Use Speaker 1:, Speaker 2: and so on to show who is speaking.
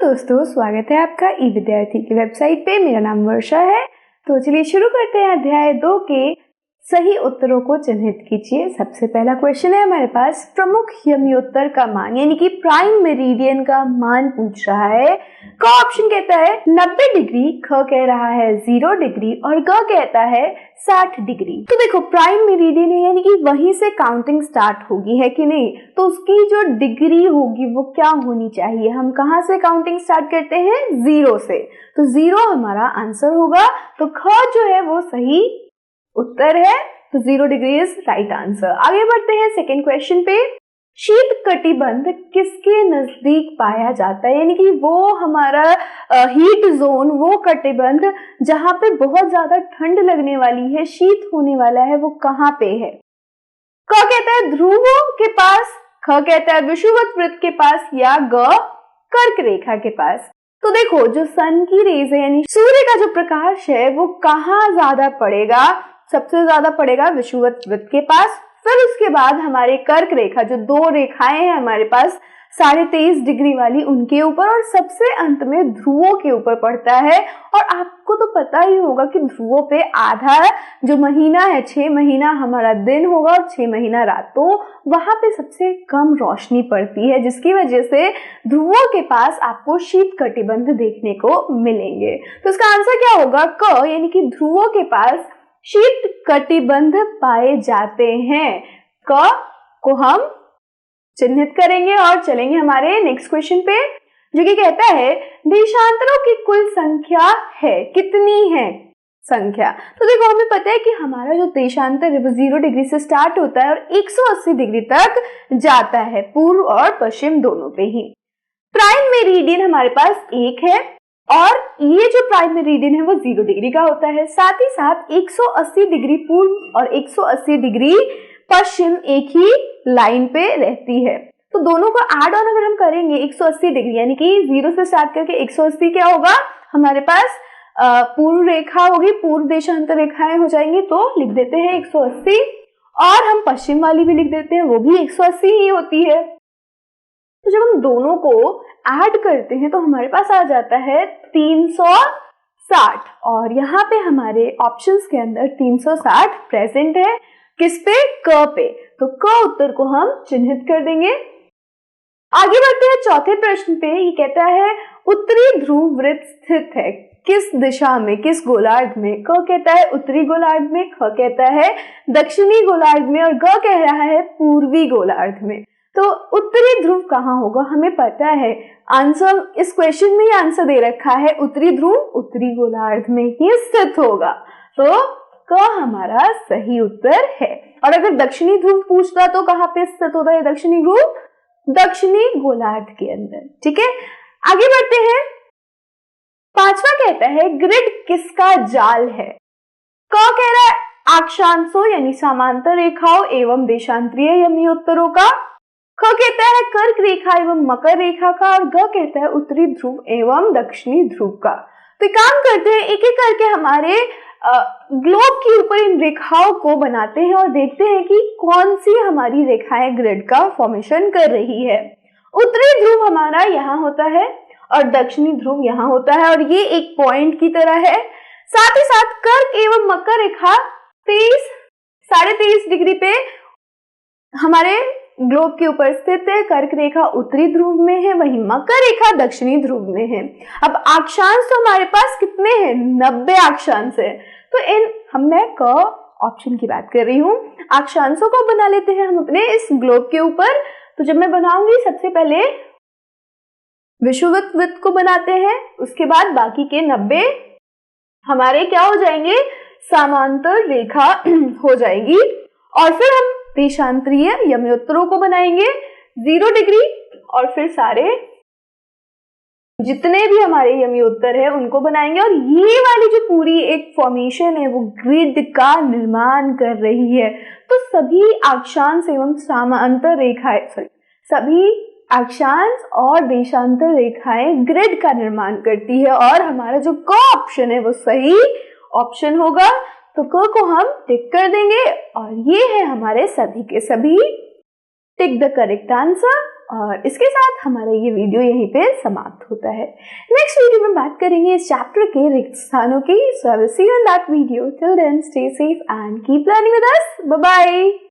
Speaker 1: दोस्तों, स्वागत है आपका ई विद्यार्थी की वेबसाइट पे। मेरा नाम वर्षा है। तो चलिए शुरू करते हैं। अध्याय 2 के सही उत्तरों को चिन्हित कीजिए। सबसे पहला क्वेश्चन है हमारे पास, प्रमुख यमोत्तर का मान यानी कि प्राइम मेरिडियन का मान पूछ रहा है। क ऑप्शन कहता है 90 डिग्री, ख कह रहा है 0 डिग्री और ग कहता है 60 डिग्री। तो देखो, प्राइम मेरिडियन है यानी कि वहीं से काउंटिंग स्टार्ट होगी, है कि नहीं? तो उसकी जो डिग्री होगी वो क्या होनी चाहिए? हम कहाँ से काउंटिंग स्टार्ट करते हैं? 0 से। तो 0 हमारा आंसर होगा। तो ख जो है वो सही उत्तर है। तो 0 डिग्री इज राइट आंसर। आगे बढ़ते हैं सेकेंड क्वेश्चन पे। शीत कटिबंध किसके नजदीक पाया जाता है? यानी कि वो हमारा हीट जोन, वो कटिबंध जहां पे बहुत ज्यादा ठंड लगने वाली है, शीत होने वाला है, वो कहां पे है? क कहता है ध्रुवों के पास, ख कहता है विषुवत वृत्त के पास या ग कर्क रेखा के पास। तो देखो, जो सन की रेज है यानी सूर्य का जो प्रकाश है वो कहाँ ज्यादा पड़ेगा? सबसे ज्यादा पड़ेगा विषुवत वृत्त के पास। फिर उसके बाद हमारे कर्क रेखा, जो 2 रेखाएं हैं हमारे पास 23.5 डिग्री वाली, उनके ऊपर, और सबसे अंत में ध्रुवों के ऊपर पड़ता है। और आपको तो पता ही होगा कि ध्रुवों पे आधा जो महीना है, 6 महीना हमारा दिन होगा और 6 महीना रात, तो वहां पे सबसे कम रोशनी पड़ती है, जिसकी वजह से ध्रुवों के पास आपको शीत कटिबंध देखने को मिलेंगे। तो इसका आंसर क्या होगा? क यानी कि ध्रुवों के पास शीत कटिबंध पाए जाते हैं। क को हम चिन्हित करेंगे और चलेंगे हमारे नेक्स्ट क्वेश्चन पे, जो कि कहता है देशांतरों की कुल संख्या है, कितनी है संख्या? तो देखो, हमें पता है कि हमारा जो देशांतर है वो 0 डिग्री से स्टार्ट होता है और 180 डिग्री तक जाता है, पूर्व और पश्चिम दोनों पे ही। प्राइम मेरिडियन हमारे पास 1 है और ये जो प्राइम मेरिडियन है वो 0 डिग्री का होता है। साथ ही साथ 180 डिग्री पूर्व और 180 डिग्री पश्चिम एक ही लाइन पे रहती है। तो दोनों को ऐड ऑन अगर हम करेंगे 180 डिग्री यानी कि 0 से स्टार्ट करके 180 क्या होगा हमारे पास? पूर्व रेखा होगी, पूर्व देशांतर रेखाएं हो जाएंगी। तो लिख देते हैं 180 और हम पश्चिम वाली भी लिख देते हैं, वो भी 180 ही होती है। तो जब हम दोनों को ऐड करते हैं तो हमारे पास आ जाता है 360 और यहाँ पे हमारे ऑप्शंस के अंदर 360 प्रेजेंट है। किस पे? क पे। तो क उत्तर को हम चिन्हित कर देंगे। आगे बढ़ते हैं चौथे प्रश्न पे। ये कहता है उत्तरी ध्रुव वृत्त स्थित है किस दिशा में, किस गोलार्ध में? क कहता है उत्तरी गोलार्ध में, ख कहता है दक्षिणी गोलार्ध में और ग कह रहा है पूर्वी गोलार्ध में। तो उत्तरी ध्रुव कहाँ होगा? हमें पता है आंसर, इस क्वेश्चन में ही आंसर दे रखा है, उत्तरी ध्रुव उत्तरी गोलार्ध में ही स्थित होगा। तो क हमारा सही उत्तर है। और अगर दक्षिणी ध्रुव पूछता तो कहाँ पे स्थित होता है दक्षिणी ध्रुव? दक्षिणी गोलार्ध के अंदर। ठीक है, आगे बढ़ते हैं। पांचवा कहता है ग्रिड किसका जाल है? क कह रहा है अक्षांशों यानी समांतर रेखाओं एवं देशांतरीय यमोत्तरों का, ख कहता है कर्क रेखा एवं मकर रेखा का और ग कहता है उत्तरी ध्रुव एवं दक्षिणी ध्रुव का। तो काम करते हैं, एक एक करके हमारे ग्लोब के ऊपर इन रेखाओं को बनाते हैं और देखते हैं कि कौन सी हमारी रेखाएं ग्रिड का फॉर्मेशन कर रही है। उत्तरी ध्रुव हमारा यहाँ होता है और दक्षिणी ध्रुव यहाँ होता है और ये एक पॉइंट की तरह है। साथ ही साथ कर्क एवं मकर रेखा 23.5 डिग्री पे हमारे ग्लोब के ऊपर स्थित है। कर्क रेखा उत्तरी ध्रुव में है, वहीं मकर रेखा दक्षिणी ध्रुव में है। अब अक्षांश तो हमारे पास कितने हैं? 90 अक्षांश है। तो मैं क ऑप्शन की बात कर रही हूँ। अक्षांशों को बना लेते हैं हम अपने इस ग्लोब के ऊपर। तो जब मैं बनाऊंगी, सबसे पहले विषुवत वृत्त को बनाते हैं, उसके बाद बाकी के 90 हमारे क्या हो जाएंगे? समांतर रेखा हो जाएगी। और फिर हम देशांतरीय यमोत्तरों को बनाएंगे 0 डिग्री और फिर सारे जितने भी हमारे यमोत्तर है उनको बनाएंगे। और ये वाली जो पूरी एक फॉर्मेशन है वो ग्रिड का निर्माण कर रही है। तो सभी अक्षांश एवं समांतर रेखाएं, सभी अक्षांश और देशांतर रेखाएं ग्रिड का निर्माण करती है और हमारा जो क ऑप्शन है वो सही ऑप्शन होगा। तो क को हम टिक कर देंगे और ये है हमारे सभी के सभी टिक द करेक्ट आंसर और इसके साथ हमारा ये वीडियो यहीं पे समाप्त होता है। नेक्स्ट वीडियो में बात करेंगे इस चैप्टर के रिक्त स्थानों की। So I will see you in that video. Till then stay safe and keep learning with us. Bye bye.